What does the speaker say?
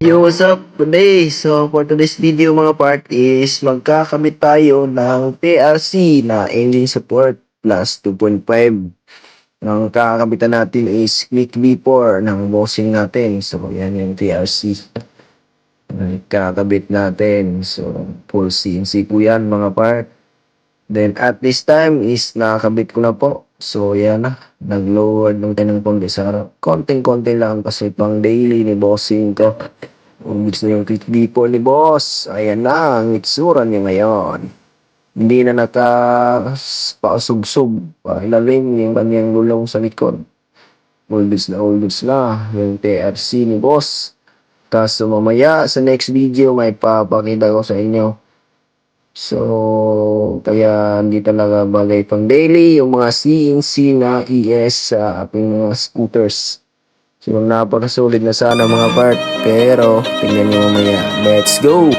Yo, what's up today? So, for today's video mga part is magkakabit tayo ng TRC na engine support plus 2.5. Ang kakabitan natin is Click V4 ng bossing natin. So, yan yung TRC. Kakabit natin. So, full CNC po yan mga part. Then, at this time is nakakabit ko na po. So, yan na. Nag-load ng tanong pong sa konting-konti lang kasi pang daily ni bossing ko. Gusto yung Click V4 ni boss. Ayan na ang itsura niya ngayon. Hindi na nakapausog-sog. Ilalim yung kanyang gulong sa likod. Olds na. Yung TRC ni boss. Kaso mamaya sa next video may papakita ko sa inyo. So, kaya hindi talaga bagay pang daily yung mga CNC na ES sa ating mga scooters. So, napakasulit na sana mga part. Pero, tingnan nyo mamaya. Let's go!